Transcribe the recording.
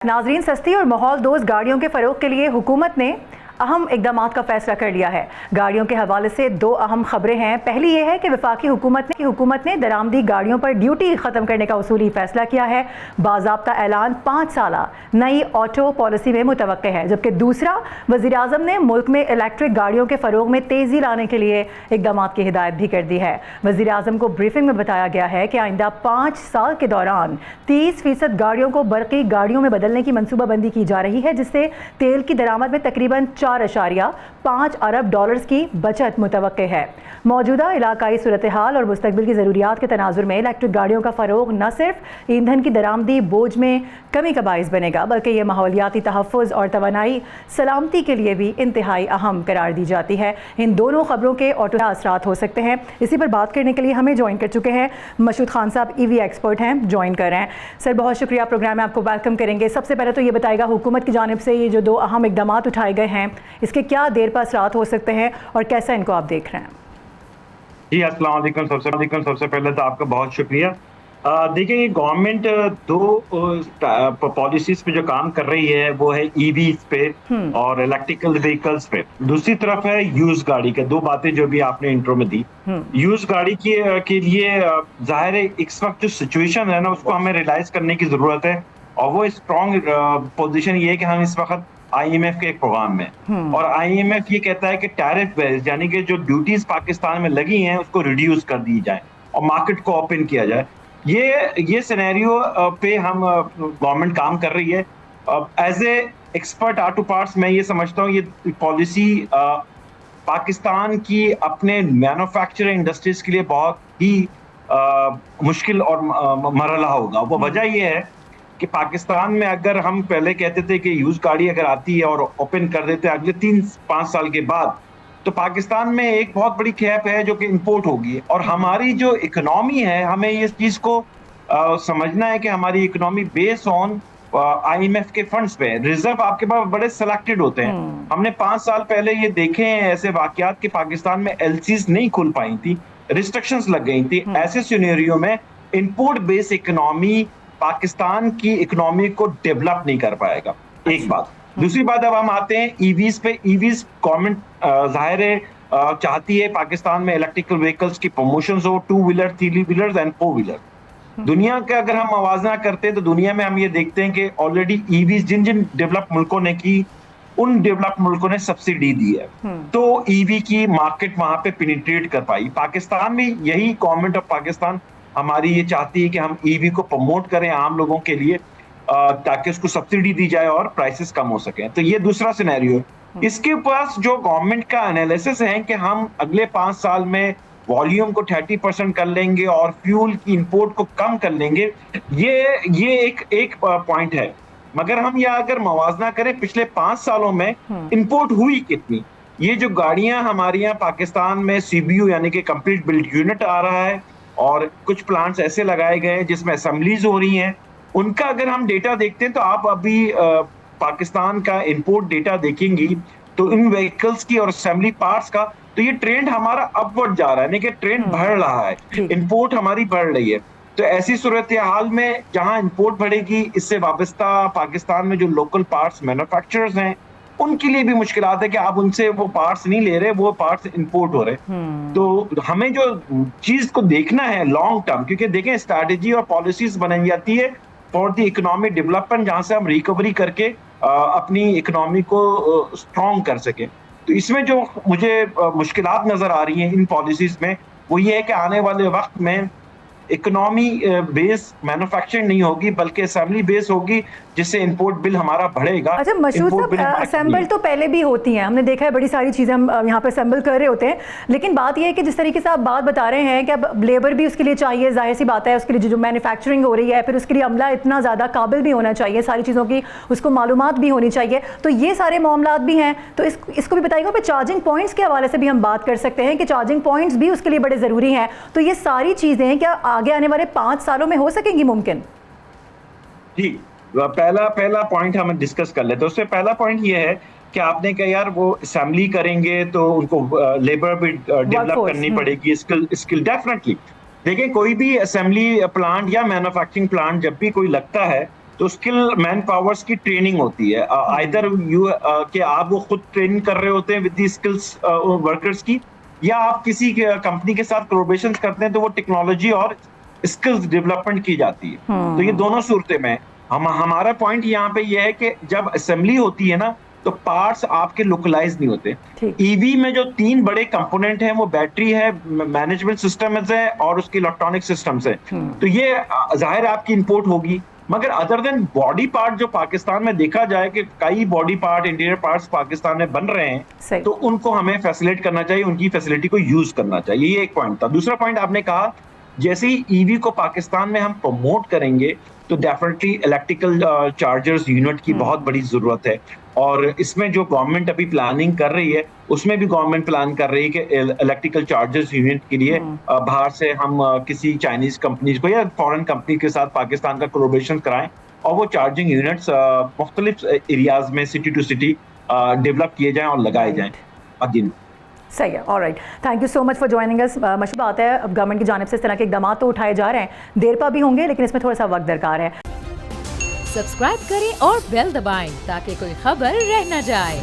नाजरीन, सस्ती और माहौल दोस्त गाड़ियों के फ़रोग के लिए हुकूमत ने अहम इकदाम का फैसला कर लिया है। गाड़ियों के हवाले से दो अहम खबरें हैं। पहली ये है कि वफाकी हुकूमत ने दरामदी गाड़ियों पर ड्यूटी ख़त्म करने का उसूली फैसला किया है। बाज़ाब्ता ऐलान 5 साला नई ऑटो पॉलिसी में मुतवक्के है। जबकि दूसरा, वज़ीर आज़म ने मुल्क में इलेक्ट्रिक गाड़ियों के फ़रोग में तेज़ी लाने के लिए इकदाम की हिदायत भी कर दी है। वज़ीर आज़म को ब्रीफिंग में बताया गया है कि आइंदा 5 साल के दौरान 30% गाड़ियों को बरक़ी गाड़ियों में बदलने की मनसूबाबंदी की जा रही है, जिससे तेल की दरामद में तकरीबन 4.5 अरब डॉलर्स की बचत मुतवक्के है। मौजूदा इलाकाई सूरत हाल और मुस्तकबिल की ज़रूरियात के तनाजुर में इलेक्ट्रिक गाड़ियों का फ़रोग न सिर्फ ईंधन की दरामदी बोझ में कमी का बाइस बनेगा, बल्कि यह माहौलियाती तहफ़्फ़ुज़ और तवानाई सलामती के लिए भी इंतहाई अहम करार दी जाती है। इन दोनों खबरों के ऑटो असरात हो सकते हैं। इसी पर बात करने के लिए हमें ज्वाइन कर चुके हैं मशहूद खान साहब, EV एक्सपर्ट हैं, ज्वाइन कर रहे हैं। सर, बहुत शुक्रिया, प्रोग्राम में आपको वेलकम करेंगे। सबसे पहले तो ये बताएगा, हुकूमत की जानिब से ये जो दो अहम इकदाम उठाए गए हैं, इसके क्या देर पर असरात हो सकते हैं और कैसा इनको आप देख रहे हैं? जी, अस्सलाम वालेकुम। सबसे पहले तो आपका बहुत शुक्रिया। देखिए, ये गवर्नमेंट दो पॉलिसीज पे जो काम कर रही है वो है ईवीज पे और इलेक्ट्रिकल व्हीकल्स पे। दूसरी तरफ है यूज गाड़ी के। दो बातें जो भी आपने इंट्रो में दी। यूज गाड़ी के लिए जाहिर है इस वक्त जो सिचुएशन है ना, उसको हमें रियलाइज करने की जरूरत है। और वो स्ट्रॉन्ग पोजीशन ये है कि हम इस वक्त IMF के एक प्रोग्राम में, और IMF ये कहता है कि टैरिफ बेस यानी कि जो ड्यूटीज पाकिस्तान में लगी हैं उसको रिड्यूस कर दी जाए और मार्केट को ओपन किया जाए। ये सिनेरियो पे हम गवर्नमेंट काम कर रही है। As a expert auto parts मैं ये समझता हूँ ये पॉलिसी पाकिस्तान की अपने मैन्युफैक्चरिंग इंडस्ट्रीज के लिए बहुत ही मुश्किल और मरहला होगा। वो वजह ये है कि पाकिस्तान में अगर हम पहले कहते थे कि यूज गाड़ी अगर आती है और ओपन कर देते हैं अगले 3-5 साल के बाद, तो पाकिस्तान में एक बहुत बड़ी कैप है जो कि इंपोर्ट होगी। और हमारी जो इकोनॉमी है, हमें इस चीज को समझना है कि हमारी इकोनॉमी बेस्ड ऑन IMF के फंड्स पे। रिजर्व आपके पास बड़े सिलेक्टेड होते हैं। हमने 5 साल पहले ये देखे हैं ऐसे वाकयात कि पाकिस्तान में LCs नहीं खुल पाई थी, रिस्ट्रिक्शंस लग गई थी। ऐसे सिनेरियो में इंपोर्ट बेस्ड इकोनॉमी पाकिस्तान की इकोनॉमी को डेवलप नहीं कर पाएगा। एक बात। दूसरी बात, अब हम आते हैं ईवीज पे। ईवीज गवर्नमेंट जाहिर है चाहती है पाकिस्तान में इलेक्ट्रिकल व्हीकल्स की प्रमोशंस हो, 2 व्हीलर, 3 व्हीलर्स एंड 4 व्हीलर। दुनिया का अगर हम मवाजना करते हैं तो दुनिया में हम ये देखते हैं कि ऑलरेडी ईवीज जिन जिन डेवलप मुल्कों ने की, उन डेवलप मुल्कों ने सब्सिडी दी है, तो ईवी की मार्केट वहां पे पेनिट्रेट कर पाई। पाकिस्तान में यही गवर्नमेंट ऑफ पाकिस्तान हमारी ये चाहती है कि हम ईवी को प्रमोट करें आम लोगों के लिए, ताकि उसको सब्सिडी दी जाए और प्राइसेस कम हो सके। तो ये दूसरा सिनेरियो है। इसके पास जो गवर्नमेंट का एनालिसिस है कि हम अगले 5 साल में वॉल्यूम को 30% कर लेंगे और फ्यूल की इंपोर्ट को कम कर लेंगे, ये एक पॉइंट है। मगर हम यह अगर मवाजना करें पिछले 5 सालों में इंपोर्ट हुई कितनी, ये जो गाड़ियां हमारे यहाँ पाकिस्तान में CBU यानी कि कंप्लीट बिल्ड यूनिट आ रहा है, और कुछ प्लांट्स ऐसे लगाए गए हैं जिसमें असेंबलीज हो रही हैं, उनका अगर हम डेटा देखते हैं तो आप अभी पाकिस्तान का इंपोर्ट डेटा देखेंगी तो इन व्हीकल्स की और असेंबली पार्ट्स का, तो ये ट्रेंड हमारा अपवर्ड जा रहा है, यानी कि ट्रेंड बढ़ रहा है, इंपोर्ट हमारी बढ़ रही है। तो ऐसी सूरत हाल में जहां इंपोर्ट बढ़ेगी, इससे वाबस्ता पाकिस्तान में जो लोकल पार्ट्स मैन्युफैक्चरर्स हैं उनके लिए भी मुश्किलात है कि आप उनसे वो पार्ट्स नहीं ले रहे, वो पार्ट्स इंपोर्ट हो रहे। तो हमें जो चीज को देखना है लॉन्ग टर्म, क्योंकि देखें स्ट्रैटेजी और पॉलिसीज बनाई जाती है फॉर द इकोनॉमिक डेवलपमेंट, जहां से हम रिकवरी करके अपनी इकोनॉमी को स्ट्रॉन्ग कर सके। तो इसमें जो मुझे मुश्किलात नजर आ रही हैं इन पॉलिसीज में, वो ये है कि आने वाले वक्त में इकोनॉमी बेस मैन्युफैक्चरिंग नहीं होगी बल्कि असेंबली बेस होगी, जिससे इंपोर्ट बिल हमारा बढ़ेगा। अच्छा मशहूद साहब, असेंबल तो पहले भी होती हैं, हमने देखा है बड़ी सारी चीज़ें हम यहाँ पे असेंबल कर रहे होते हैं, लेकिन बात यह है कि जिस तरीके से आप बात बता रहे हैं कि अब लेबर भी उसके लिए चाहिए, जाहिर सी बात है, उसके लिए जो मैन्युफैक्चरिंग हो रही है, फिर उसके लिए अमला इतना ज़्यादा काबिल भी होना चाहिए, सारी चीज़ों की उसको मालूमात भी होनी चाहिए, तो ये सारे मामलात भी हैं। तो इसको भी बताइएगा। फिर चार्जिंग पॉइंट्स के हवाले से भी हम बात कर सकते हैं कि चार्जिंग पॉइंट्स भी उसके लिए बड़े ज़रूरी हैं। तो ये सारी चीज़ें क्या आगे आने वाले 5 सालों में हो सकेंगी मुमकिन? जी, पहला पॉइंट हम डिस्कस कर लेते हैं। उससे पहला पॉइंट ये है कि आपने कहा यार वो असेंबली करेंगे तो उनको लेबर भी डेवलप करनी पड़ेगी, स्किल डेफिनेटली। देखिए, कोई भी असेंबली प्लांट या मैन्युफैक्चरिंग प्लांट जब भी कोई लगता है तो स्किल मैन पावर्स की ट्रेनिंग होती है, आइदर यू कि आप वो खुद ट्रेनिंग कर रहे होते हैं विद दी स्किल्स वर्कर्स की, या आप किसी कंपनी के साथ कोलैबोरेशन करते हैं तो वो टेक्नोलॉजी और स्किल्स डेवलपमेंट की जाती है। तो ये दोनों सूरतें में हमारा पॉइंट यहाँ पे ये है कि जब असेंबली होती है ना, तो पार्ट्स आपके लोकलाइज नहीं होते। ठीक। ईवी में जो 3 बड़े कंपोनेंट हैं वो बैटरी है, मैनेजमेंट सिस्टम्स है और उसकी इलेक्ट्रॉनिक सिस्टम्स है। तो ये जाहिर है आपकी इंपोर्ट होगी, मगर अदर देन बॉडी पार्ट जो पाकिस्तान में देखा जाए कि कई body part, interior parts Pakistan में बन रहे सही। हैं, तो उनको हमें फैसिलिटेट करना चाहिए, उनकी फैसिलिटी को यूज करना चाहिए। ये एक पॉइंट था। दूसरा पॉइंट आपने कहा, जैसे ही ईवी को पाकिस्तान में हम प्रमोट करेंगे तो डेफिनेटली इलेक्ट्रिकल चार्जर्स यूनिट की बहुत बड़ी जरूरत है, और इसमें जो गवर्नमेंट अभी प्लानिंग कर रही है उसमें भी गवर्नमेंट प्लान कर रही है कि इलेक्ट्रिकल चार्जर्स यूनिट के लिए बाहर से हम किसी चाइनीज कंपनीज को या फॉरेन कंपनी के साथ पाकिस्तान का कोलैबोरेशन कराएं और वो चार्जिंग यूनिट्स मुख्तलिफ एरियाज में सिटी टू सिटी डेवलप किए जाएं और लगाए जाएं अगेन। सही है, alright, thank you so much for joining us. मशहूर बात है, अब गवर्नमेंट की जानिब से इस तरह के इकदाम तो उठाए जा रहे हैं, देर पा भी होंगे लेकिन इसमें थोड़ा सा वक्त दरकार है। सब्सक्राइब करें और बेल दबाएं ताकि कोई खबर रह न जाए।